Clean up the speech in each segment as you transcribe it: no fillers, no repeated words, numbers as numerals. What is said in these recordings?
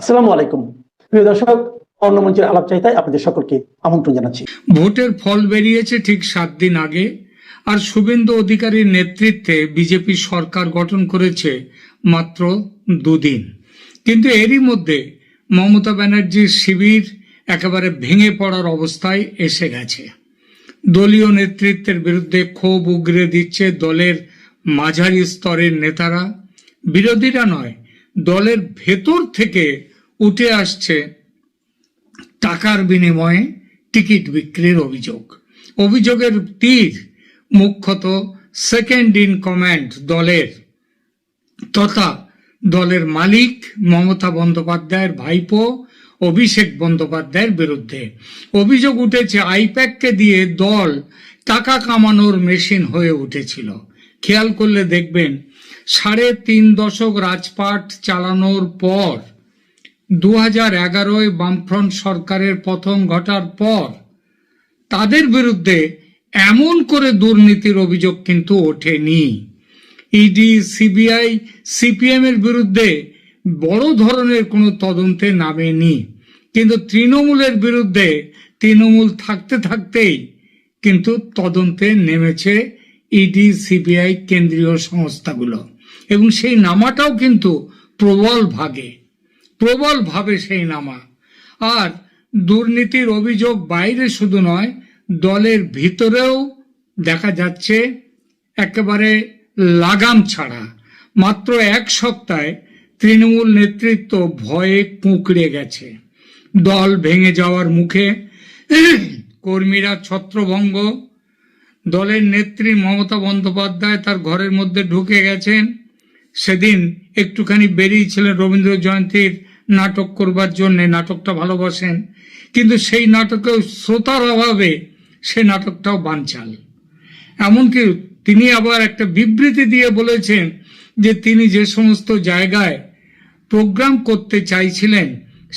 আসসালামু আলাইকুম প্রিয় দর্শক, অন্য মঞ্চের আলাপ চাইতায় আপনাদের সকলকে আমন্ত্রণ জানাচ্ছি। ভোটের ফল বেরিয়েছে ঠিক 7 দিন আগে, আর শুভেন্দু অধিকারীর নেতৃত্বে বিজেপি সরকার গঠন করেছে মাত্র 2 দিন। কিন্তু এরই মধ্যে মমতা ব্যানার্জির শিবির একেবারে ভেঙে পড়ার অবস্থায় এসে গেছে। দলীয় নেতৃত্বের বিরুদ্ধে ক্ষোভ উগরে দিচ্ছে দলের মাঝারি স্তরের নেতারা। বিরোধীরা নয়, দলের ভেতর থেকে উঠে আসছে টাকার বিনিময়ে টিকিট বিক্রির অভিযোগের তীর মুখ্যত সেকেন্ড ইন কমান্ড দলের তথা দলের মালিক মমতা বন্দ্যোপাধ্যায়ের ভাইপো অভিষেক বন্দ্যোপাধ্যায়ের বিরুদ্ধে। অভিযোগ উঠেছে আইপ্যাককে দিয়ে দল টাকা কামানোর মেশিন হয়ে উঠেছিল। খেয়াল করলে দেখবেন 3.5 দশক রাজপাট চালানোর পর 2011 বামফ্রন্ট সরকারের পতন ঘটার পর তাদের বিরুদ্ধে এমন করে দুর্নীতির অভিযোগ কিন্তু ওঠেনি। ইডি, সিবিআই, সিপিএম এর বিরুদ্ধে বড় ধরনের কোনো তদন্তে নামেনি, কিন্তু তৃণমূলের বিরুদ্ধে তৃণমূল থাকতে থাকতেই কিন্তু তদন্তে নেমেছে ইডি, সিবিআই, কেন্দ্রীয় সংস্থাগুলো, এবং সেই নামাটাও কিন্তু প্রবলভাবে সেই নামা। আর দুর্নীতির অভিযোগ বাইরে শুধু নয়, দলের ভিতরেও দেখা যাচ্ছে একেবারে লাগাম ছাড়া। মাত্র 1 সপ্তাহে তৃণমূল নেতৃত্ব ভয়ে কুঁকড়ে গেছে। দল ভেঙে যাওয়ার মুখে, কর্মীরা ছত্রভঙ্গ। দলের নেত্রী মমতা বন্দ্যোপাধ্যায় তার ঘরের মধ্যে ঢুকে গেছেন। সেদিন একটুখানি বেরিয়েছিলেন রবীন্দ্র জয়ন্তীর নাটক করবার জন্য, নাটকটা ভালোবাসেন, কিন্তু সেই নাটকেও শ্রোতার অভাবে সে নাটকটাও বানচাল। এমনকি তিনি আবার একটা বিবৃতি দিয়ে বলেছেন যে তিনি যে সমস্ত জায়গায় প্রোগ্রাম করতে চাইছিলেন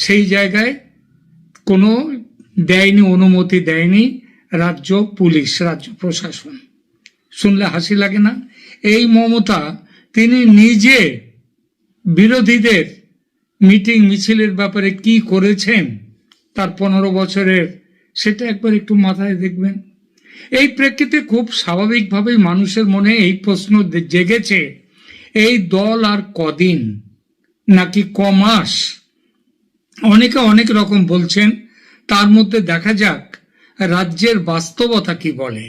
সেই জায়গায় কোনো অনুমতি দেয়নি রাজ্য পুলিশ, রাজ্য প্রশাসন। শুনলে হাসি লাগে না? এই মমতা তিনি নিজে বিরোধীদের মিটিং মিছিলের ব্যাপারে কি করেছেন তার 15 বছরের, সেটা একবার একটু মাথায় দেখবেন। এই প্রেক্ষিতে খুব স্বাভাবিকভাবেই মানুষের মনে এই প্রশ্ন জেগেছে, এই দল আর কদিন নাকি কমাস? অনেকে অনেক রকম বলছেন, তার মধ্যে দেখা যাক রাজ্যের বাস্তবতা কি বলে।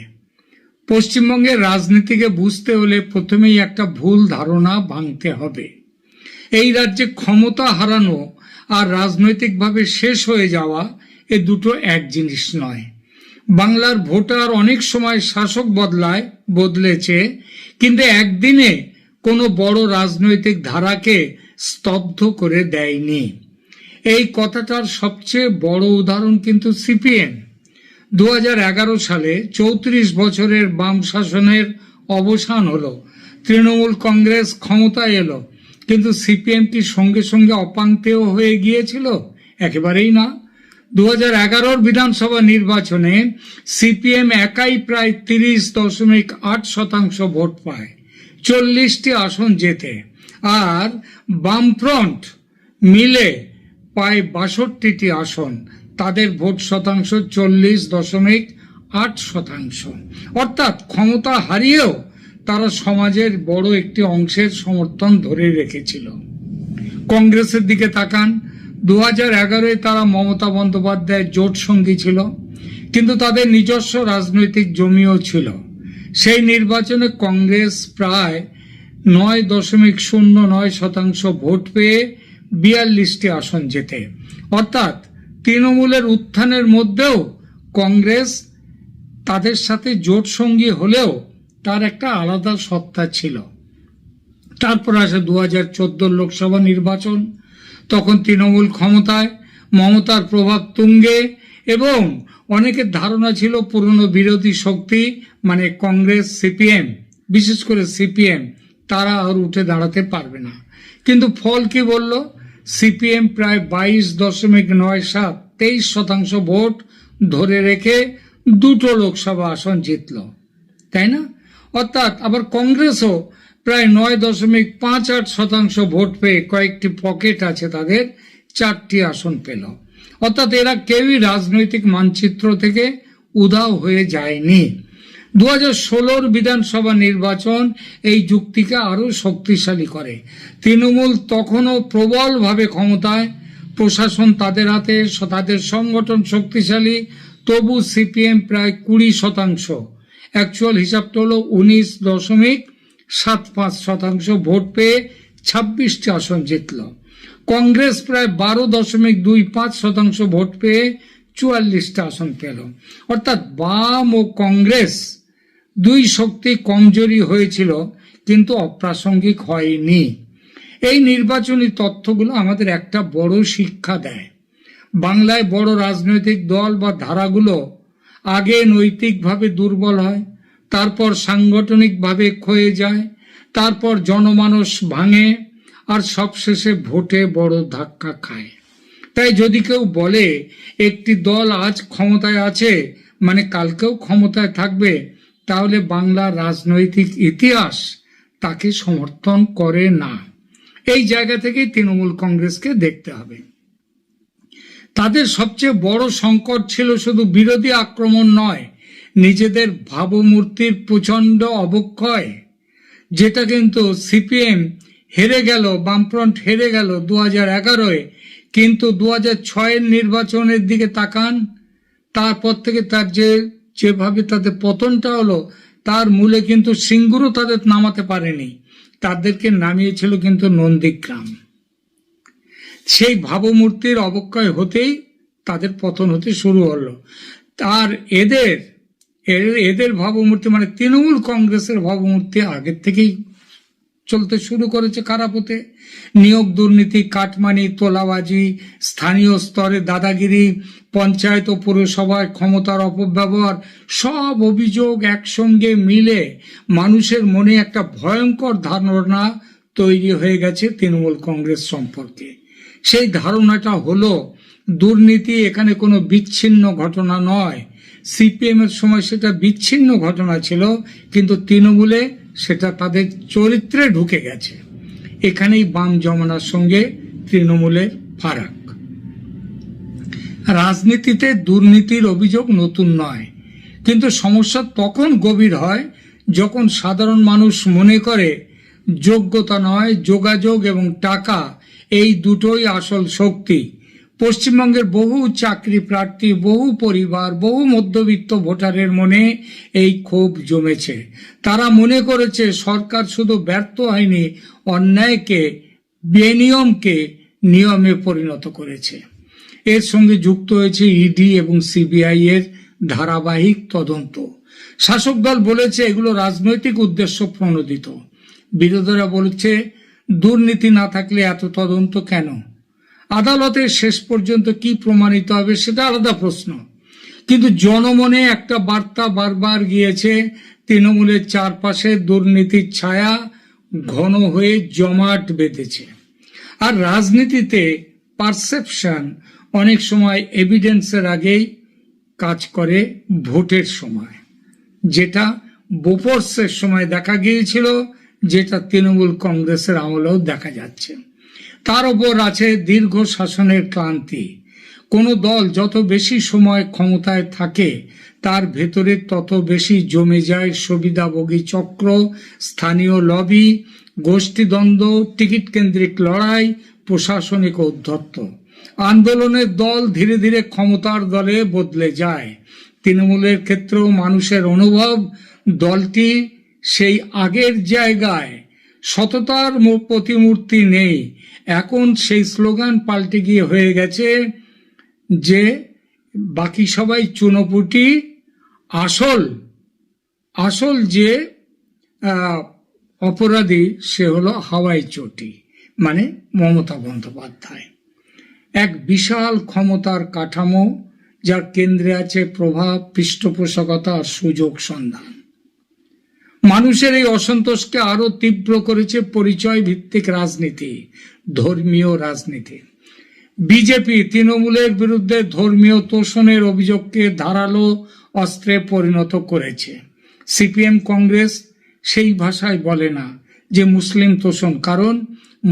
পশ্চিমবঙ্গের রাজনীতিকে বুঝতে হলে প্রথমেই একটা ভুল ধারণা ভাঙতে হবে। এই রাজ্যে ক্ষমতা হারানো আর রাজনৈতিকভাবে শেষ হয়ে যাওয়া এ দুটো এক জিনিস নয়। বাংলার ভোটার অনেক সময় শাসক বদলেছে, কিন্তু একদিনে কোনো বড় রাজনৈতিক ধারাকে স্তব্ধ করে দেয়নি। এই কথাটার সবচেয়ে বড় উদাহরণ কিন্তু সিপিএম। 2011 সালে 34 বছরের বাম শাসনের অবসান হলো, তৃণমূল কংগ্রেস ক্ষমতায় এলো, কিন্তু সিপিএম কি সঙ্গে সঙ্গে অপাঙ্ক্তেয় হয়ে গিয়েছিল? একেবারেই না। 2011 বিধানসভা নির্বাচনে সিপিএম একাই প্রায় 30.8% ভোট পায়, 40টি আসন জেতে, আর বামফ্রন্ট মিলে পায় 62টি আসন, তাদের ভোট শতাংশ 40.8%। অর্থাৎ ক্ষমতা হারিয়েও তারা সমাজের বড় একটি অংশের সমর্থন ধরে রেখেছিল। কংগ্রেসের দিকে তাকান, 2011 তারা মমতা বন্দ্যোপাধ্যায়ের জোট সঙ্গী ছিল, কিন্তু তাদের নিজস্ব রাজনৈতিক জমিও ছিল। সেই নির্বাচনে কংগ্রেস প্রায় 9.09% ভোট পেয়ে 42টি আসন জেতে। অর্থাৎ তৃণমূলের উত্থানের মধ্যেও কংগ্রেস তাদের সাথে জোট সঙ্গী হলেও তার একটা আলাদা সত্তা ছিল। তারপর আসে 2014 লোকসভা নির্বাচন। তখন তৃণমূল ক্ষমতায়, মমতার প্রভাব তুঙ্গে, এবং অনেকের ধারণা ছিল পুরনো বিরোধী শক্তি মানে কংগ্রেস, সিপিএম, বিশেষ করে সিপিএম, তারা আর উঠে দাঁড়াতে পারবে না। কিন্তু ফল কি বলল? সিপিএম প্রায় 22.97, 23% ভোট ধরে রেখে 2টো লোকসভা আসন জিতল, তাই না? অর্থাৎ আবার কংগ্রেসও প্রায় 9.58% ভোট পেয়ে কয়েকটি পকেট আছে তাদের 4টি আসন পেল। অর্থাৎ এরা কেউই রাজনৈতিক মানচিত্র থেকে উধাও হয়ে যায়নি। 2016 বিধানসভা নির্বাচন এই যুক্তিকে আরো শক্তিশালী করে। তৃণমূল তখনও প্রবলভাবে ক্ষমতায়, প্রশাসন তাদের হাতে, তাদের সংগঠন শক্তিশালী, তবু সিপিএম প্রায় 20%, অ্যাকচুয়াল হিসাবটা হলো 19.75% ভোট পেয়ে 26টি আসন জিতল। কংগ্রেস প্রায় 12.25% ভোট পেয়ে 44টা আসন পেল। অর্থাৎ বাম ও কংগ্রেস দুই শক্তি কমজোরি হয়েছিল, কিন্তু অপ্রাসঙ্গিক হয়নি। এই নির্বাচনী তথ্যগুলো আমাদের একটা বড় শিক্ষা দেয়। বাংলায় বড় রাজনৈতিক দল বা ধারাগুলো আগে নৈতিকভাবে দুর্বল হয়, তারপর সাংগঠনিকভাবে ক্ষয়ে যায়, তারপর জনমানস ভাঙে, আর সবশেষে ভোটে বড় ধাক্কা খায়। তাই যদি কেউ বলে একটি দল আজ ক্ষমতায় আছে মানে কালকেও ক্ষমতায় থাকবে, তাহলে বাংলার রাজনৈতিক ইতিহাস তাকে সমর্থন করে না। এই জায়গা থেকেই তৃণমূল কংগ্রেসকে দেখতে হবে। তাদের সবচেয়ে বড় সংকট ছিল শুধু বিরোধী আক্রমণ নয়, নিজেদের ভাবমূর্তির প্রচণ্ড অবক্ষয়, যেটা কিন্তু সিপিএম হেরে গেল, বামফ্রন্ট হেরে গেল 2011-এ, কিন্তু 2006-এর নির্বাচনের দিকে তাকান, তারপর থেকে তার যেভাবে তাদের পতনটা হলো, তার মূলে কিন্তু সিঙ্গুরও তাদের নামাতে পারেনি, তাদেরকে নামিয়েছিল কিন্তু নন্দীগ্রাম। সেই ভাবমূর্তির অবক্ষয় হতেই তাদের পতন হতে শুরু হলো। আর এদের ভাবমূর্তি মানে তৃণমূল কংগ্রেসের ভাবমূর্তি আগের থেকেই চলতে শুরু করেছে খারাপ হতে। নিয়োগ দুর্নীতি, কাটমানি, তোলাবাজি, স্থানীয় স্তরে দাদাগিরি, পঞ্চায়েত ও পুরসভায় ক্ষমতার অপব্যবহার, সব অভিযোগ একসঙ্গে মিলে মানুষের মনে একটা ভয়ঙ্কর ধারণা তৈরি হয়ে গেছে তৃণমূল কংগ্রেস সম্পর্কে। সেই ধারণাটা হলো দুর্নীতি এখানে কোনো বিচ্ছিন্ন ঘটনা নয়। সিপিএম এর সময় সেটা বিচ্ছিন্ন ঘটনা ছিল, কিন্তু তৃণমূলে সেটা তাদের চরিত্রে ঢুকে গেছে। এখানেই বাম জমানার সঙ্গে তৃণমূলের ফারাক। রাজনীতিতে দুর্নীতির অভিযোগ নতুন নয়, কিন্তু সমস্যা তখন গভীর হয় যখন সাধারণ মানুষ মনে করে যোগ্যতা নয়, যোগাযোগ এবং টাকা এই দুটোই আসল শক্তি। পশ্চিমবঙ্গের বহু চাকরি প্রার্থী, বহু পরিবার, বহু মধ্যবিত্ত ভোটারের মনে এই ক্ষোভ জমেছে। তারা মনে করেছে সরকার শুধু ব্যর্থ হয়নি, অন্যায়কে, বেনিয়মকে নিয়মে পরিণত করেছে। এর সঙ্গে যুক্ত হয়েছে ইডি এবং সিবিআই এর ধারাবাহিক তদন্ত। শাসক দল বলেছে এগুলো রাজনৈতিক উদ্দেশ্য প্রণোদিত। বিরোধীরা বলেছে দুর্নীতি না থাকলে এত তদন্ত কেন? আদালতে শেষ পর্যন্ত কি প্রমাণিত হবে সেটা আলাদা প্রশ্ন, কিন্তু জনমনে একটা বার্তা বারবার গিয়েছে, তৃণমূলের চারপাশে দুর্নীতির ছায়া ঘন হয়ে জমাট বেঁধেছে। আর রাজনীতিতে পারসেপশন অনেক সময় এভিডেন্সের আগেই কাজ করে ভোটের সময়, যেটা বোফোর্সের সময় দেখা গিয়েছিল, যেটা তৃণমূল কংগ্রেসের আমলেও দেখা যাচ্ছে। তার উপর আছে দীর্ঘ শাসনের ক্লান্তি। কোনো দল যত বেশি সময় ক্ষমতায় থাকে তার ভেতরে তত বেশি জমে যায় সুবিধাভোগী চক্র, স্থানীয় লবি, গোষ্ঠীদ্বন্দ্ব, টিকিট কেন্দ্রিক লড়াই, প্রশাসনিক ঔদ্ধত্য। আন্দোলনের দল ধীরে ধীরে ক্ষমতার দলে বদলে যায়। তৃণমূলের ক্ষেত্রেও মানুষের অনুভব দলটি সেই আগের জায়গায় সততার প্রতিমূর্তি নেই। এখন সেই স্লোগান পাল্টে গিয়ে হয়ে গেছে যে বাকি সবাই চুনোপুটি, আসল যে অপরাধী সে হলো হাওয়াই চটি, মানে মমতা বন্দ্যোপাধ্যায়। এক বিশাল ক্ষমতার কাঠামো, যার কেন্দ্রে আছে প্রভাব, পৃষ্ঠপোষকতা আর সুযোগ সন্ধান। মানুষের এই অসন্তোষকে আরো তীব্র করেছে পরিচয় ভিত্তিক রাজনীতি, ধর্মীয় রাজনীতি। বিজেপি তৃণমূলের বিরুদ্ধে ধর্মীয় তোষণের অভিযোগকে ধারালো অস্ত্রে পরিণত করেছে। সিপিএম কংগ্রেস সেই ভাষায় বলে না, যে মুসলিম তোষণ, কারণ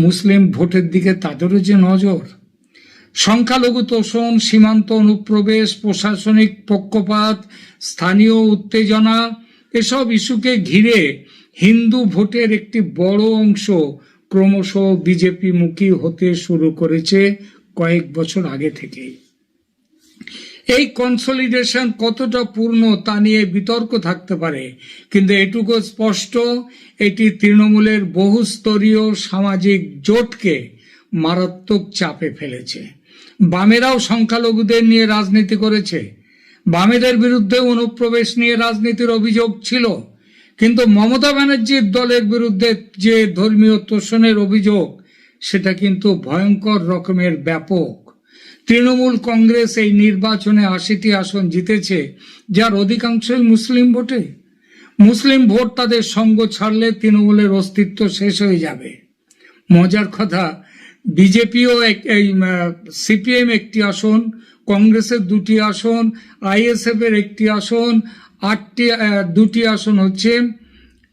মুসলিম ভোটের দিকে তাদেরও যে নজর। সংখ্যালঘু তোষণ, সীমান্ত অনুপ্রবেশ, প্রশাসনিক পক্ষপাত, স্থানীয় উত্তেজনা, এসব ইস্যুকে ঘিরে হিন্দু ভোটের একটি বড় অংশ ক্রমশ বিজেপি মুখী হতে শুরু করেছে কয়েক বছর আগে থেকেই। এই কনসলিডেশন কতটা পূর্ণ তা নিয়ে বিতর্ক থাকতে পারে, কিন্তু এটুকু স্পষ্ট, এটি তৃণমূলের বহুস্তরীয় সামাজিক জোটকে মারাত্মক চাপে ফেলেছে। বামেরাও সংখ্যালঘুদের নিয়ে রাজনীতি করেছে, বামেদের বিরুদ্ধে অনুপ্রবেশ নিয়ে রাজনীতির অভিযোগ ছিল, কিন্তু মমতা ব্যানার্জির দলের বিরুদ্ধে যে ধর্মীয় তোষণের অভিযোগ, সেটা কিন্তু ভয়ঙ্কর রকমের ব্যাপক। তৃণমূল কংগ্রেস এই নির্বাচনে ৮০টি আসন জিতেছে, যার অধিকাংশই মুসলিম ভোটে। মুসলিম ভোট তাদের সঙ্গ ছাড়লে তৃণমূলের অস্তিত্ব শেষ হয়ে যাবে। মজার কথা, বিজেপিও সিপিএম একটি আসন, কংগ্রেসের 2টি আসন, আইএসএফ এর 1টি আসন, 2টি আসন হচ্ছে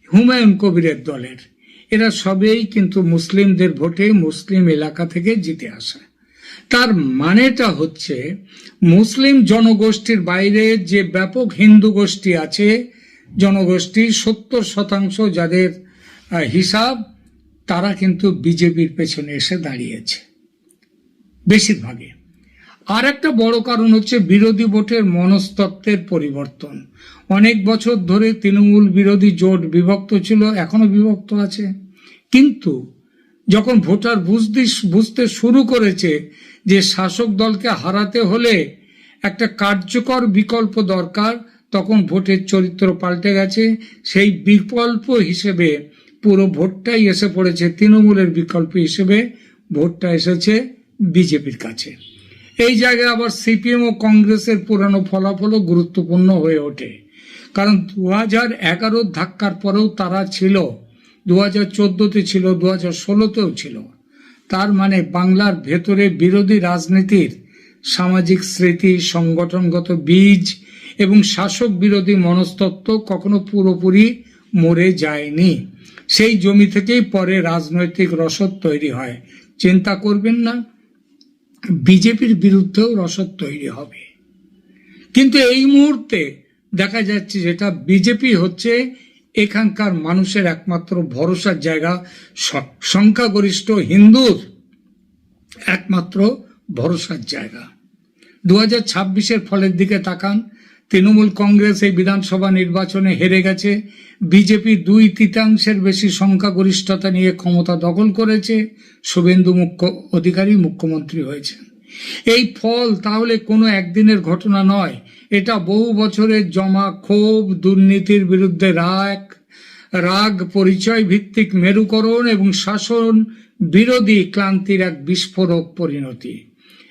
হুমায়ুন কবিরের দলের। এরা সবেই কিন্তু মুসলিমদের ভোটে মুসলিম এলাকা থেকে জিতে আসে। তার মানেটা হচ্ছে মুসলিম জনগোষ্ঠীর বাইরে যে ব্যাপক হিন্দু গোষ্ঠী আছে, জনগোষ্ঠী 70% যাদের হিসাব, তারা কিন্তু বিজেপির পেছনে এসে দাঁড়িয়েছে বেশিরভাগে। আর একটা বড় কারণ হচ্ছে বিরোধী ভোটের মনস্তত্ত্বের পরিবর্তন। অনেক বছর ধরে তৃণমূল বিরোধী জোট বিভক্ত ছিল, এখনো বিভক্ত আছে, কিন্তু যখন ভোটার বুঝতে শুরু করেছে যে শাসক দলকে হারাতে হলে একটা কার্যকর বিকল্প দরকার, তখন ভোটের চরিত্র পাল্টে গেছে। সেই বিকল্প হিসেবে পুরো ভোটটাই এসে পড়েছে, তৃণমূলের বিকল্প হিসেবে ভোটটা এসেছে বিজেপির কাছে। এই জায়গায় আবার সিপিএম ও কংগ্রেসের পুরানো ফলাফলও গুরুত্বপূর্ণ হয়ে ওঠে, কারণ 2011 ধাক্কার পরেও তারা ছিল, 2014-তে ছিল, 2016-তেও ছিল। তার মানে বাংলার ভেতরে বিরোধী রাজনীতির সামাজিক স্মৃতি, সংগঠনগত বীজ এবং শাসক বিরোধী মনস্তত্ত্ব কখনো পুরোপুরি মরে যায়নি। সেই জমি থেকেই পরে রাজনৈতিক রসদ তৈরি হয়। চিন্তা করবেন না, বিজেপির বিরুদ্ধেও রসদ তৈরি হবে। কিন্তু এই মুহূর্তে দেখা যাচ্ছে যেটা বিজেপি হচ্ছে এখানকার মানুষের একমাত্র ভরসার জায়গা, সংখ্যাগরিষ্ঠ হিন্দুর একমাত্র ভরসার জায়গা। 2026-এর ফলের দিকে তাকান। তৃণমূল কংগ্রেস এই বিধানসভা নির্বাচনে হেরে গেছে, বিজেপি 2/3 বেশি সংখ্যাগরিষ্ঠতা নিয়ে ক্ষমতা দখল করেছে, শুভেন্দু অধিকারী মুখ্যমন্ত্রী হয়েছেন। এই ফল তাহলে কোনো একদিনের ঘটনা নয়, এটা বহু বছরের জমা ক্ষোভ, দুর্নীতির বিরুদ্ধে রাগ, পরিচয় ভিত্তিক মেরুকরণ এবং শাসন বিরোধী ক্লান্তির এক বিস্ফোরক পরিণতি।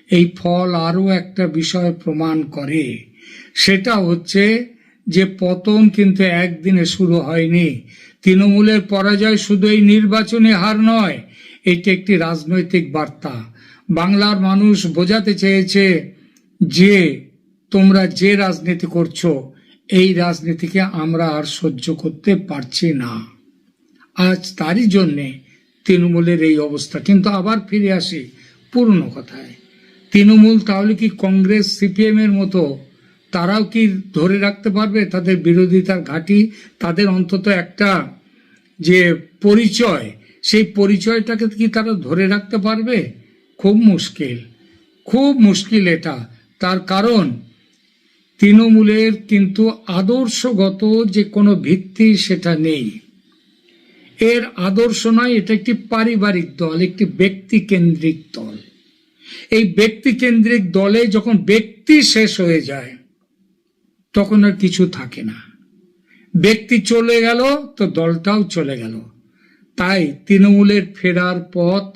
এই ফল আরও একটা বিষয় প্রমাণ করে, সেটা হচ্ছে যে পতন কিন্তু একদিনে শুরু হয়নি। তৃণমূলের পরাজয় শুধু এই নির্বাচনে হার নয়, এটি একটি রাজনৈতিক বার্তা। বাংলার মানুষ বোঝাতে চেয়েছে যে তোমরা যে রাজনীতি করছো, এই রাজনীতিকে আমরা আর সহ্য করতে পারছি না। আজ তারই জন্যে তৃণমূলের এই অবস্থা। কিন্তু আবার ফিরে আসি পুরনো কথায়, তৃণমূল তাহলে কি কংগ্রেস সিপিএম এর মতো তারাও কি ধরে রাখতে পারবে তাদের বিরোধিতার ঘাঁটি, তাদের অন্তত একটা যে পরিচয়, সেই পরিচয়টাকে কি তারা ধরে রাখতে পারবে? খুব মুশকিল এটা। তার কারণ তৃণমূলের কিন্তু আদর্শগত যে কোনো ভিত্তি সেটা নেই। এর আদর্শ নয়, এটা একটি পারিবারিক দল, একটি ব্যক্তিকেন্দ্রিক দল। এই ব্যক্তিকেন্দ্রিক দলে যখন ব্যক্তি শেষ হয়ে যায় তখন আর কিছু থাকে না। ব্যক্তি চলে গেল তো দলটাও চলে গেল। তাই তৃণমূলের ফেরার পথ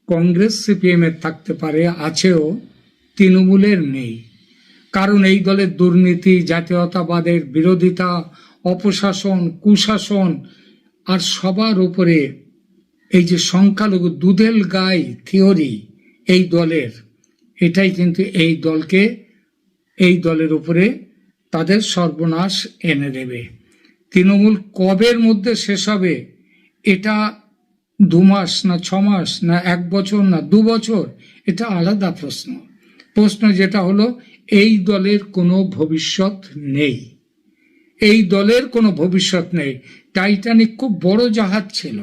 কংগ্রেস সিপিএম এর থাকতে পারে, আছেও, তৃণমূলের নেই। কারণ এই দলের দুর্নীতি, জাতীয়তাবাদের বিরোধিতা, অপশাসন, কুশাসন, আর সবার উপরে এই যে সংখ্যালঘু দুধেল গাই থিওরি এই দলের, এটাই কিন্তু এই দলের উপরে তাদের সর্বনাশ এনে দেবে। তৃণমূল কবের মধ্যে শেষ হবে এটা 2 মাস না 6 মাস না 1 বছর না 2 বছর, এটা আলাদা প্রশ্ন। প্রশ্ন যেটা হলো, এই দলের কোনো ভবিষ্যৎ নেই, এই দলের কোনো ভবিষ্যৎ নেই। টাইটানিক খুব বড় জাহাজ ছিল,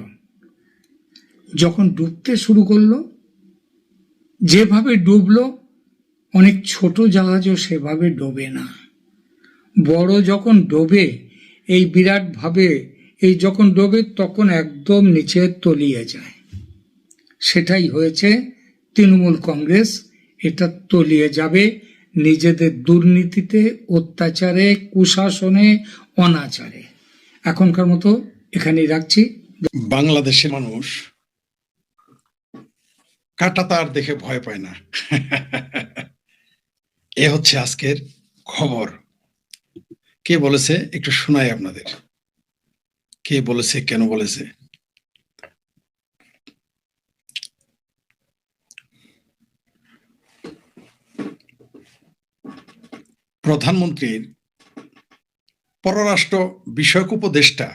যখন ডুবতে শুরু করলো, যেভাবে ডুবলো, অনেক ছোট জাহাজও সেভাবে ডোবে না। বড় যখন ডোবে, এই বিরাট ভাবে, এই যখন ডোবে তখন একদম নিচে তলিয়ে যায়। সেটাই হয়েছে তৃণমূল কংগ্রেস। এটা তলিয়ে যাবে নিজেদের দুর্নীতিতে, অত্যাচারে, কুশাসনে, অনাচারে। এখনকার মতো এখানেই রাখছি। বাংলাদেশের মানুষ কাঁটাতার দেখে ভয় পায় না। এ হচ্ছে আজকের খবর। কে বলেছে একটু শোনাই আপনাদের। কে বলেছে, কেন বলেছে? প্রধানমন্ত্রীর পররাষ্ট্র বিষয়ক উপদেষ্টা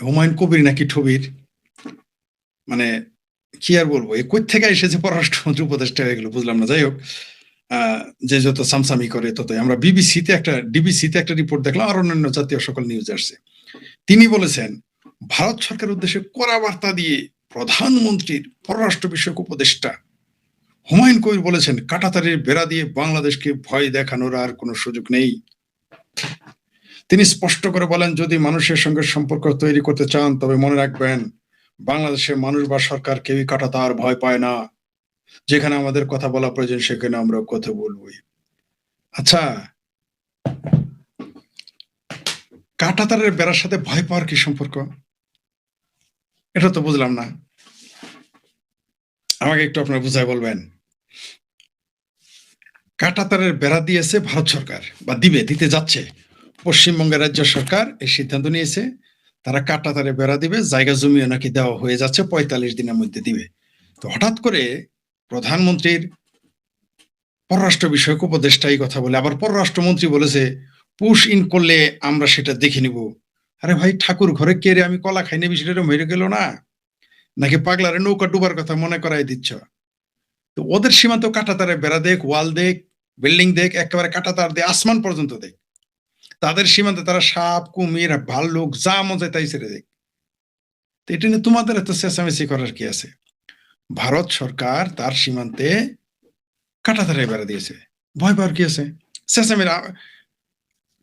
হুমায়ুন কবির নাকি ঠবির, মানে কি আর বলবো, এ কই থেকে এসেছে পররাষ্ট্রমন্ত্রী উপদেষ্টা হয়ে গেল বুঝলাম না। যাই হোক, যে যত সামসামি করে ততই। আমরা ডিবিসিতে একটা রিপোর্ট দেখলাম, আর অন্যান্য জাতীয় সকল নিউজ আসছে। তিনি বলেছেন, ভারত সরকারের উদ্দেশ্যে কড়া বার্তা দিয়ে প্রধানমন্ত্রীর পররাষ্ট্র বিষয়ক উপদেষ্টা হুমায়ুন কবির বলেছেন, কাঁটাতারের বেড়া দিয়ে বাংলাদেশকে ভয় দেখানোর আর কোনো সুযোগ নেই। তিনি স্পষ্ট করে বলেন, যদি মানুষের সঙ্গে সম্পর্ক তৈরি করতে চান তবে মনে রাখবেন, বাংলাদেশের মানুষ বা সরকার কেউই কাঁটাতার ভয় পায় না। যেখানে আমাদের কথা বলা প্রয়োজন সেখানে আমরা কথা বলবই। আচ্ছা, কাঁটাতারের বেড়ার সাথে ভয় পাওয়ার কি সম্পর্ক? এটা তো বুঝলাম না। আমাকে একটু আপনারা বুঝায় বলবেন। কাঁটাতারের বেড়া দিয়েছে ভারত সরকার, বা দিতে যাচ্ছে। পশ্চিমবঙ্গের রাজ্য সরকার এই সিদ্ধান্ত নিয়েছে, তারা কাঁটাতারে বেড়া দিবে। জায়গা জমিও নাকি দেওয়া হয়ে যাচ্ছে, 45 দিনের মধ্যে দিবে। তো হঠাৎ করে প্রধানমন্ত্রীর পররাষ্ট্র বিষয়ক উপদেষ্টা এই কথা বলে, আবার পররাষ্ট্রমন্ত্রী বলেছে পুশ ইন করলে আমরা সেটা দেখে নিব। আরে ভাই, ঠাকুর ঘরে কে রে, আমি কলা খাই নেবি, সেটা মেরে গেল না? নাকি পাগলারে নৌকা ডুবার কথা মনে করাই দিচ্ছ? তো ওদের সীমান্ত কাঁটাতারে বেড়া দেখ, ওয়াল দেখ, বিল্ডিং দেখ, একেবারে কাঁটাতার দিয়ে আসমান পর্যন্ত দেখ। তাদের সীমান্তে তারা সাপ, কুমির, ভাল্লুক যা মজা তাই ছেড়ে দেখ। তো এটা নিয়ে তোমাদের এত চেঁচামেচি করার কি আছে? ভারত সরকার তার সীমান্তে কাঁটাতারে বেড়া দিয়েছে, ভয় পাওয়ার কি আছে? চেঁচামেচি।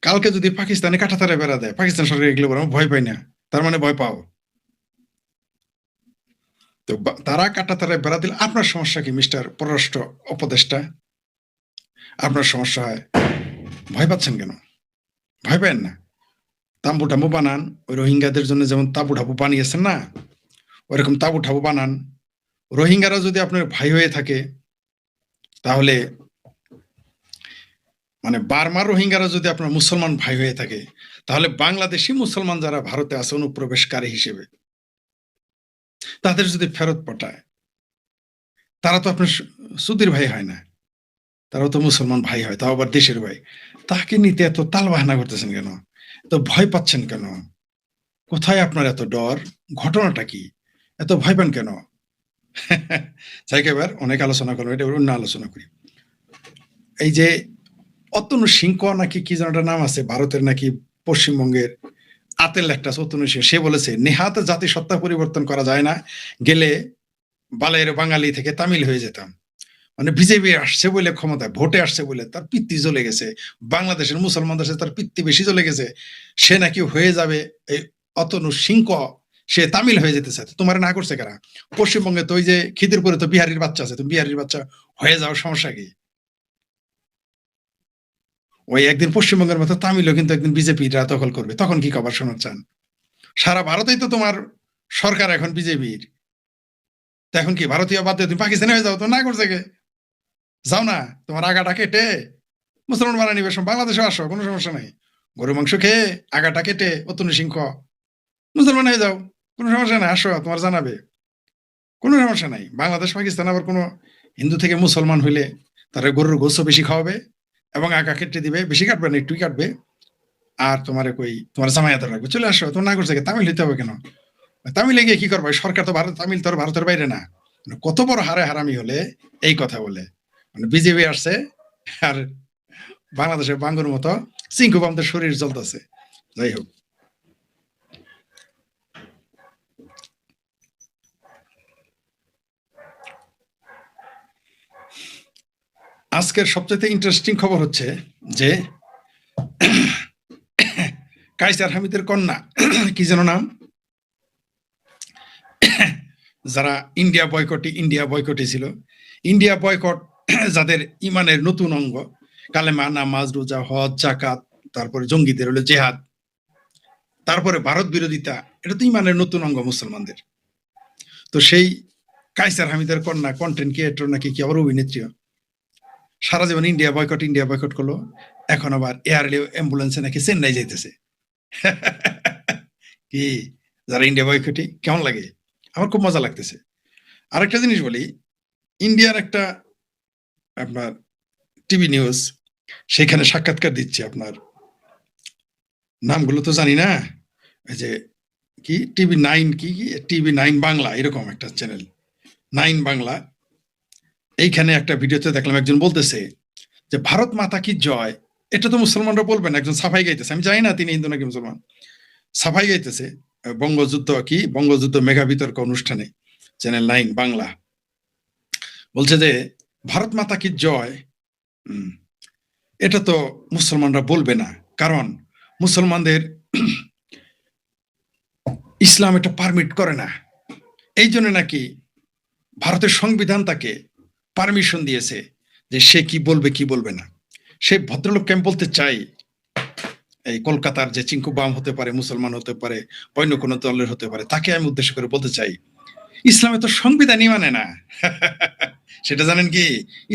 কালকে যদি পাকিস্তানে কাঁটাতারে বেড়া দেয়, পাকিস্তান সরকার এগুলো বলে ভয় পাই না, তার মানে ভয় পাও। তো তারা কাঁটাতারে বেড়া দিলে আপনার সমস্যা কি মিস্টার পররাষ্ট্র উপদেষ্টা? আপনার সমস্যা হয়, ভয় পাচ্ছেন কেন? ভয় পাবেন না। তাম্বু টাম্বু বানান, ওই রোহিঙ্গাদের জন্য যেমন তাবু ঠাবু বানিয়েছেন না, ওইরকম তাবু ঠাবু বানান। রোহিঙ্গারা যদি আপনার ভাই হয়ে থাকে, তাহলে মানে বার্মার রোহিঙ্গারা যদি আপনার মুসলমান ভাই হয়ে থাকে, তাহলে বাংলাদেশি মুসলমান যারা ভারতে আছে অনুপ্রবেশকারী হিসেবে, তাদের যদি ফেরত পাঠায়, তারা তো আপনার সুদীর ভাই হয় না, তারাও তো মুসলমান ভাই হয়, তাও আবার দেশের ভাই। তাকে নিতে এত তাল বাহানা করতেছেন কেন? এত ভয় পাচ্ছেন কেন? কোথায় আপনার এত ডর? ঘটনাটা কি? এত ভয় পান কেন? যাই এবার অনেক আলোচনা করবো, এটা অন্য আলোচনা করি। এই যে অতনু সিংহ নাকি কি যেন একটা নাম আছে, ভারতের নাকি পশ্চিমবঙ্গের আতেল একটা অতনু সিংহ, সে বলেছে নেহাত জাতি সত্তা পরিবর্তন করা যায় না, গেলে বালের বাঙালি থেকে তামিল হয়ে যেতাম। মানে বিজেপি আসছে বলে ক্ষমতায়, ভোটে আসছে বলে তার পিত্তি জ্বলে গেছে, বাংলাদেশের মুসলমানদের সাথে তার পিত্তি বেশি জ্বলে গেছে, সে নাকি হয়ে যাবে এই অতনু সিংহ, সে তামিল হয়ে যেতে চায়। তোমার না করছে কারা? পশ্চিমবঙ্গে তো ওই যে খিদিরপুরে তো বিহারির বাচ্চা আছে, তুমি বিহারির বাচ্চা হয়ে যাও, সমস্যা কি? ওই একদিন পশ্চিমবঙ্গের মতো তামিলও কিন্তু একদিন বিজেপিরা দখল করবে, তখন কি খবর শোনা চান? সারা ভারতেই তো তোমার সরকার এখন বিজেপির। এখন কি ভারতীয় বাদ দিয়ে তুমি পাকিস্তানে হয়ে যাও? তো না করছে কে? যাও না, তোমার আগাটা কেটে মুসলমান বানানি নিবে, বাংলাদেশে আসো, কোনো সমস্যা নাই। গরু মাংস খেয়ে আগাটা কেটে অতনু সিংহ মুসলমান হয়ে যাও, কোনো সমস্যা নাই, আসো, তোমার জানাবে, কোনো সমস্যা নাই। বাংলাদেশ পাকিস্তান আবার কোনো হিন্দু থেকে মুসলমান হইলে তারা গরুর গোস্ত বেশি খাওয়াবে এবং আগা কেটে দিবে, বেশি কাটবে না, একটুই কাটবে, আর তোমার জামায়াত রাখবে। চলে আসো, তোমার না করছে তামিল হইতে হবে কেন? তামিলে গিয়ে কি করবে, সরকার তো ভারত, তামিল তো আর ভারতের বাইরে না। মানে কত বড় হারে হারামি হলে এই কথা বলে, মানে বিজেপি আসছে আর বাংলাদেশের বাঙ্গুর মতো চিঙ্কু বামদের শরীর জ্বলতেছে। যাই হোক, আজকের সবচেয়ে ইন্টারেস্টিং খবর হচ্ছে যে কায়সার হামিদের কন্যা কি যেন নাম, যারা ইন্ডিয়া বয়কটে ছিল, ইন্ডিয়া বয়কট যাদের ইমানের নতুন অঙ্গ, কালেমা, নামাজ, রোজা, হজ, জাকাত, তারপরে জঙ্গিদের হলো জেহাদ, তারপরে ভারত বিরোধিতা, এটা তো ইমানের নতুন অঙ্গ মুসলমানদের। তো সেই কায়সার হামিদের কন্যা কন্টেন্ট ক্রিয়েটর নাকি কি আবার অভিনেত্রী, সারা জীবন ইন্ডিয়া বয়কট করলো, এখন আবার এয়ার অ্যাম্বুলেন্সে নাকি চেন্নাই যাইতেছে। কি যারা ইন্ডিয়া বয়কটি, কেমন লাগে? আমার খুব মজা লাগতেছে। আরেকটা জিনিস বলি, ইন্ডিয়ার একটা আপনার টিভি নিউজ, সেখানে সাক্ষাৎকার দিচ্ছে, আপনার নামগুলো তো জানি না, এই যে কি টিভি 9, কি টিভি 9 বাংলা, এরকম একটা চ্যানেল, 9 বাংলা। এইখানে একটা ভিডিওতে দেখলাম একজন বলতেছে যে ভারত মাতা কি জয়, এটা তো মুসলমানরা বলবেন, একজন সাফাই গাইতেছে, আমি জানি না তিনি হিন্দু নাকি মুসলমান, সাফাই গাইতেছে বঙ্গযুদ্ধ মেগা বিতর্ক অনুষ্ঠানে, চ্যানেল 9 বাংলা, বলছে যে ভারত মাতা কি জয়, এটা তো মুসলমানরা বলবে না, কারণ মুসলমানদের ইসলাম এটা পারমিট করে না। এই জন্য নাকি ভারতের সংবিধান তাকে পারমিশন দিয়েছে যে সে কি বলবে কি বলবে না। সেই ভদ্রলোককে আমি বলতে চাই, এই কলকাতার যে চিঙ্কু বাম হতে পারে, মুসলমান হতে পারে, অন্য কোনো দলের হতে পারে, তাকে আমি উদ্দেশ্য করে বলতে চাই, ইসলামে তো সংবিধানই মানে না। সেটা জানেন কি?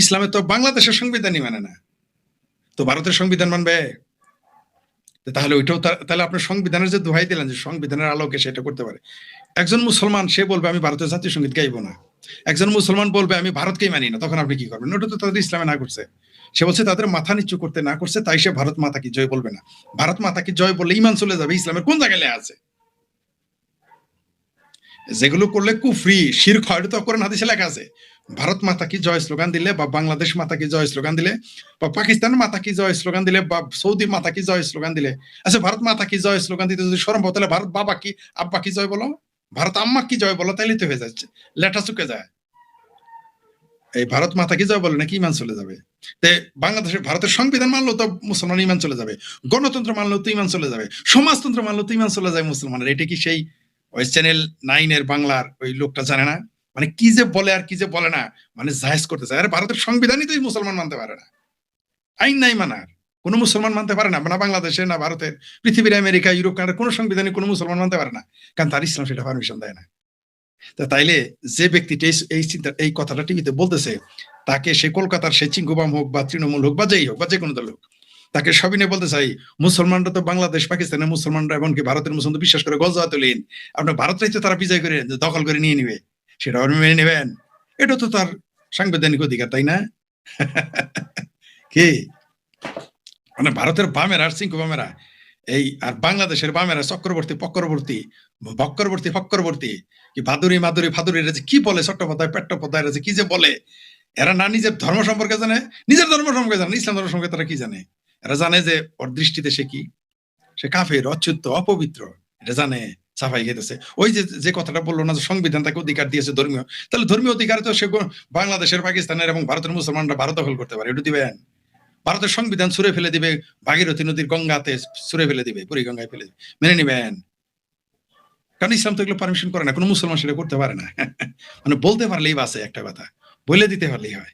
ইসলামে তো বাংলাদেশের সংবিধানই মানে না, তো ভারতের সংবিধান মানবে? তাহলে ওইটাও তাহলে আপনার সংবিধানের যে দোহাই দিলেন যে সংবিধানের আলোকে সেটা করতে পারে। একজন মুসলমান সে বলবে আমি ভারতের জাতীয় সঙ্গীত গাইবো না, একজন মুসলমান বলবে আমি ভারতকেই মানি না, তখন আপনি কি করবেন? ওটা তো তাদের ইসলামে না করছে। সে বলছে তাদের মাথা নিচু করতে না করছে, তাই সে ভারত মাতা কি জয় বলবে না। ভারত মাতা কি জয় বললে ইমান চলে যাবে, ইসলামের কোন জায়গায় লেখা আছে? যেগুলো করলে কুফরি শিরক হয়, এটা তো কোরআন হাদিসে লেখা আছে। ভারত মাতা কি জয় স্লোগান দিলে, বা বাংলাদেশ মাতা কি জয় স্লোগান দিলে, বা পাকিস্তান মাতা কি জয় স্লোগান দিলে, বা সৌদি মাতা কি জয় স্লোগান দিলে, আচ্ছা ভারত মাতা কি জয় স্লোগান দিতে যদি শরম পাও, তাহলে ভারত বাবা কি আব্বা কি জয় বলো, ভারত আম্মা কি জয় বলো, তাইলে তো হয়ে যাচ্ছে, লেটা চুকে যায়। এই ভারত মাতা কি জয় বলে নাকি ইমান চলে যাবে? বাংলাদেশের ভারতের সংবিধান মানলেও তো মুসলমান ইমান চলে যাবে, গণতন্ত্র মানলেও তো ইমান চলে যাবে, সমাজতন্ত্র মানলেও তো ইমান চলে যায় মুসলমানের। এটা কি সেই ওই চ্যানেল 9 বাংলার ওই লোকটা জানে না? মানে কি যে বলে আর কি যে বলে না, মানে জায়েজ করতে চায়। আরে ভারতের সংবিধানই তো মুসলমান মানতে পারে না, আইন নাই মানার, কোন মুসলমান মানতে পারে না, না বাংলাদেশে না ভারতের, পৃথিবীর আমেরিকা, ইউরোপ, কানাডা, কোনো সংবিধানই কোনো মুসলমান মানতে পারে না, কারণ তার ইসলাম সেটা পারমিশন দেয় না। তাইলে যে ব্যক্তিটা এই চিন্তা এই কথাটা টিভিতে বলতেছে, তাকে সে কলকাতার সে চিঙ্গুবাম হোক বা তৃণমূল হোক বা যেই হোক বা যে কোনো দল হোক, তাকে সবই নিয়ে বলতে চাই, মুসলমানরা তো বাংলাদেশ পাকিস্তানের মুসলমানরা এমনকি ভারতের মুসলমান বিশ্বাস করে গজা তুলেন, আপনার ভারতটাই তো তারা বিজয় করে দখল করে নিয়ে নিবে, সেটা আপনি মেনে নেবেন? এটা তো তার সাংবিধানিক অধিকার, তাই না? কি মানে ভারতের বামেরা আর চিঙ্কু বামেরা এই, আর বাংলাদেশের বামেরা ফক্করবর্তী কি ভাদুরী ফাদুরী যে কি বলে, চট্টোপাধ্যায় পেট্টোপাধ্যায় যে কি যে বলে, এরা না নিজের ধর্ম সম্পর্কে জানে, নিজের ধর্ম সম্পর্কে জানে, ইসলাম ধর্ম সম্পর্কে তারা কি জানে? এরা জানে যে ওর দৃষ্টিতে সে কি, সে কাফের, অচ্যুত, অপবিত্র, এটা জানে, সাফাই খেতেছে। ওই যে কথাটা বললো না যে সংবিধান তাকে অধিকার দিয়েছে ধর্মীয়, তাহলে ধর্মীয় অধিকার তো সে বাংলাদেশের, পাকিস্তানের এবং ভারতের মুসলমানরা ভারত দখল করতে পারে, এটা দিবেন? ভারতের সংবিধান ছুঁড়ে ফেলে দিবে, ভাগীরথী নদীর গঙ্গাতে ছুঁড়ে ফেলে দিবে, বুড়িগঙ্গায় ফেলে দিবে, মেনে নিবেন? কারণ ইসলাম তো এগুলো পারমিশন করে না, কোনো মুসলমান সেটা করতে পারে না। মানে বলতে পারলেই বাসে, একটা কথা বলে দিতে পারলেই হয়।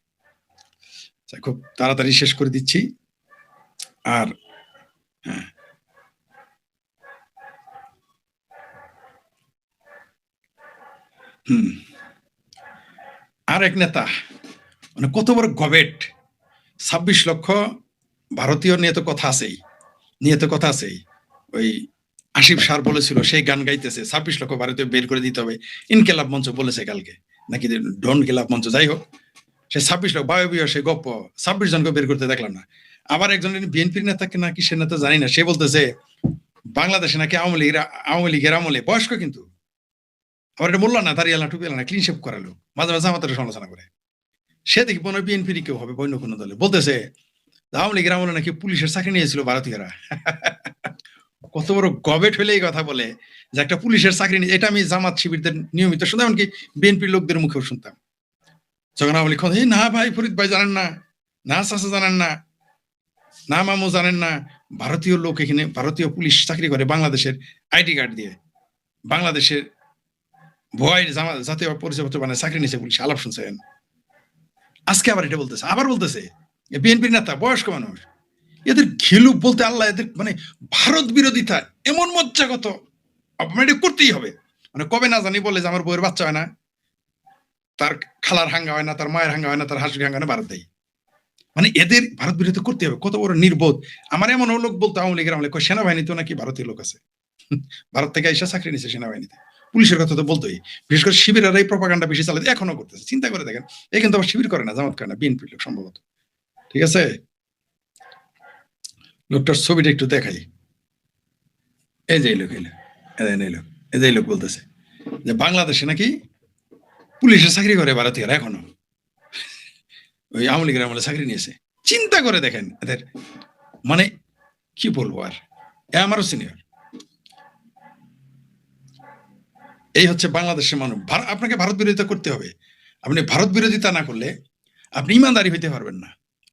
খুব তাড়াতাড়ি শেষ করে দিচ্ছি। আর হ্যাঁ, আর এক নেতা, মানে কত বড় গবেট, 26 লক্ষ ভারতীয় নিয়ে তো কথা আছেই, ওই আসিফ সার বলেছিল, সেই গান গাইতেছে, 26 লক্ষ ভারতীয় বের করে দিতে হবে। ইনকেলাব মঞ্চ বলেছে কালকে নাকি ডন কেলাব মঞ্চ, যাই হোক, সে 26 লক্ষ বায়বীয় সে গপ্প 26 জনকে বের করতে দেখলাম না। আবার একজন বিএনপির নেতা নাকি সে নেতা জানি না, সে বলতেছে বাংলাদেশে নাকি আওয়ামী লীগের আমলে, বয়স্ক কিন্তু আবার এটা বললো না, দাঁড়িয়ে না, টুপি না, ক্লিন শেপ করালো, মাঝে মাঝে আমাদের সমালোচনা করে। সে দেখি মনে হয় বিএনপির কেউ হবে, বন্য কোনো দলে বলতেছে আওয়ামী লীগের আমলে নাকি পুলিশের চাকরি নিয়েছিল ভারতীয়রা। কত বড় গবেট হলে এই কথা বলে যে একটা পুলিশের চাকরি নিয়ে। এটা আমি জামাত শিবিরদের নিয়মিত শুনতাম, এমনকি বিএনপির লোকদের মুখেও শুনতাম। যখন আওয়ামী লীগ এই না ভাই ফরিদ ভাই জানেন না, না চাচা জানেন না, না মামু জানেন না, ভারতীয় লোক এখানে ভারতীয় পুলিশ চাকরি করে বাংলাদেশের আইডি কার্ড দিয়ে, বাংলাদেশের ভয় জাতীয় পরিচয়পত্র বানায় চাকরি নিয়েছে পুলিশ। আলাপ শুনছেন? আজকে আবার এটা বলতেছে, আবার বলতেছে বিএনপির নেতা বয়স্ক মানুষ, এদের ঘিলুপ বলতে আল্লাহ, এদের মানে ভারত বিরোধিতা এমন মজ্জাগত, এটা করতেই হবে। মানে কবে না জানি বলে যে আমার বউয়ের বাচ্চা হয় না, তার খালার হাঙ্গা হয় না, তার মায়ের হাঙ্গা হয় না, তার হাসুর হাঙ্গা হয় না, ভারত দেয়। মানে এদের ভারত বিরোধী করতে হবে। কত বড় নির্বোধ। আমার এমন লোক বলতো আওয়ামী লীগের আমলে সেনাবাহিনীতে নাকি ভারতীয় লোক আছে, ভারত থেকে এসে চাকরি নিচ্ছে সেনাবাহিনীতে। পুলিশের কথা তো বলতোই, বিশেষ করে শিবিরের এই প্রপাগান্ডা বেশি চালাতে এখনো করতেছে। চিন্তা করে দেখেন, এই কিন্তু আবার শিবির করে না, জামাত করে না, বিএনপির লোক সম্ভবত। ঠিক আছে, লোকটার ছবিটা একটু দেখাই। এই যে লোক, এই যে লোক বলতেছে যে বাংলাদেশে নাকি পুলিশের চাকরি করে ভারতীয়রা এখনো, ওই আওয়ামী লীগের আমলে চাকরি নিয়েছে। চিন্তা করে দেখেন এদের, মানে কি বলবো আর, আমারও সিনিয়র। এই হচ্ছে বাংলাদেশের মানুষ। আপনাকে ভারত বিরোধিতা করতে হবে। আপনি ভারত বিরোধিতা না করলে আপনি ইমানদারি হইতে পারবেন না।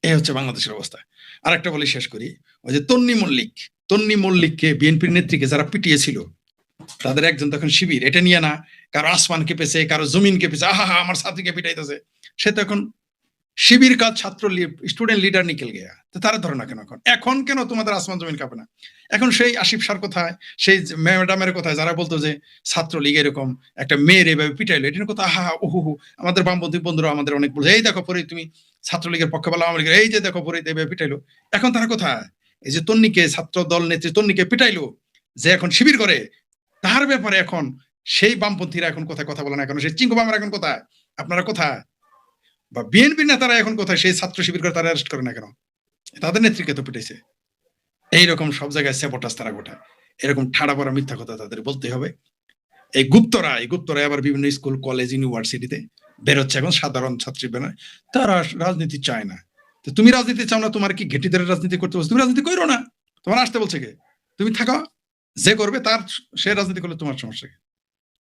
এই হচ্ছে বাংলাদেশের অবস্থা। আর একটা বলে শেষ করি, ওই যে তন্নি মল্লিককে বিএনপির নেত্রীকে যারা পিটিয়েছিল, তাদের একজন তখন শিবির। এটা নিয়ে না কারো আসমান কেঁপেছে, কারো জমিন কেঁপেছে, আহা আমার ছাত্রীকে পিটাইতেছে, সে তো এখন শিবির কাজ ছাত্র স্টুডেন্ট লিডার নিকেল গেয়া। তো তারা ধরে না কেন এখন কেন তোমাদের আসমান জমিন কাঁপে না? এখন সেই আসিফ স্যার কোথায়, সেই ম্যাডামের কোথায় যারা বলতো যে ছাত্র লীগ এরকম একটা মেয়ের এভাবে পিটাইলো, এটার কথা আহা ওহু। আমাদের বামপন্থী বন্ধুরা আমাদের অনেক বলছে, এই দেখো পরে তুমি ছাত্রলীগের পক্ষে বলা, আওয়ামী লীগের, এই যে দেখো পরে এভাবে পিটাইলো। এখন তারা কোথায়? এই যে তন্নিকে, ছাত্র দল নেত্রী তন্নিকে পিটাইলো, যে এখন শিবির করে, তার ব্যাপারে এখন সেই বামপন্থীরা এখন কোথায় কথা বলে না? এখন সেই চিঙ্কু বামের এখন কোথায়? আপনারা কোথায়? বা বিএনপি নেতারা এখন কোথায়? সেই ছাত্র শিবির করে তারা অ্যারেস্ট করে না কেন? তাদের নেত্রীকে তো পিটাইছে। এইরকম সব জায়গায় সেপটাস তারা গোটায়। এরকম ঠাড়া পড়া মিথ্যা কথা তাদের বলতে হবে। এই গুপ্তরা আবার বিভিন্ন স্কুল কলেজ ইউনিভার্সিটিতে বেরোচ্ছে এখন, সাধারণ ছাত্রী বেরোয়। তারা রাজনীতি চায় না। তো তুমি রাজনীতি চাও না? তোমার কি ঘেটিদের রাজনীতি করতে বলছো? তুমি রাজনীতি করো না, তোমার আসতে বলছে কে? তুমি থাকো, যে করবে তার, সে রাজনীতি করলে তোমার সমস্যা কি?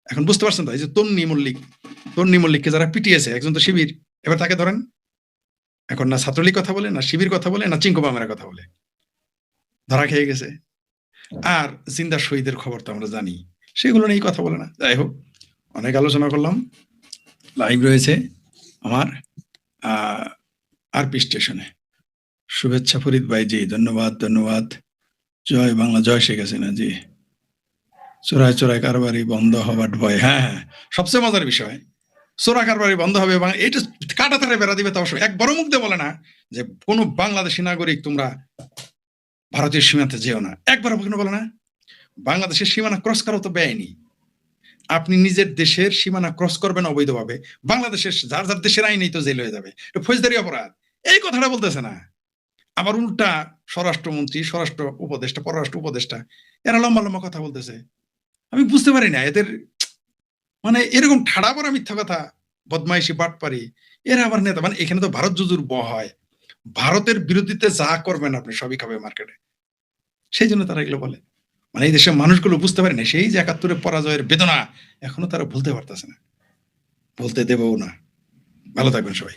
এখন বুঝতে পারছেন তো? এই যে তন্নি মল্লিককে যারা পিটিয়েছে, একজন তো শিবির, এবার তাকে ধরেন। এখন না ছাত্রলীগ কথা বলে, না শিবির কথা বলে, না চিঙ্কু বামেরা কথা বলে, ধরা খেয়ে গেছে। আর জিন্দা শহীদের খবর তো আমরা জানি, সেগুলো নিয়ে কথা বলে না। যাই হোক, অনেক আলোচনা করলাম। লাইভ রয়েছে আমার আরপি স্টেশনে। শুভেচ্ছা ফরিদ ভাই জি, ধন্যবাদ। জয় বাংলা, জয় শেখ হাসিনা জি। চোরাই কারবারি বন্ধ হবার ভয়, হ্যাঁ, সবচেয়ে মজার বিষয়, চোরা কারবারি বন্ধ হবে এবং এটা কাটা তারে বেড়া দিবে। তাও এক বড় মুখ দিয়ে বলে না যে কোন বাংলাদেশি নাগরিক তোমরা ভারতীয় সীমান্তে যেও না, একবার বলে না। বাংলাদেশের সীমানা ক্রস করা তো বেআইনি। আপনি নিজের দেশের সীমানা ক্রস করবেন অবৈধভাবে, বাংলাদেশের যার দেশের আইনেই তো জেল হয়ে যাবে, ফৌজদারি অপরাধ। এই কথাটা বলতেছে না। আবার উল্টা স্বরাষ্ট্রমন্ত্রী, স্বরাষ্ট্র উপদেষ্টা, পররাষ্ট্র উপদেষ্টা, এরা লম্বা কথা বলতেছে। আমি বুঝতে পারি না এদের, মানে এরকম ঠাড়া পড়া মিথ্যা কথা, বদমাইশি, বাটপারি, এরা আবার নেতা। মানে এখানে তো ভারত জুজুর হয়, ভারতের বিরোধিতা যা করবেন আপনি সবই খাবে মার্কেটে। সেই জন্য তারা এগুলো বলে। মানে এই দেশের মানুষগুলো বুঝতে পারে না, সেই যে ৭১ পরাজয়ের বেদনা এখনো তারা ভুলতে পারতেছে না, বলতে দেবও না। ভালো থাকবেন সবাই।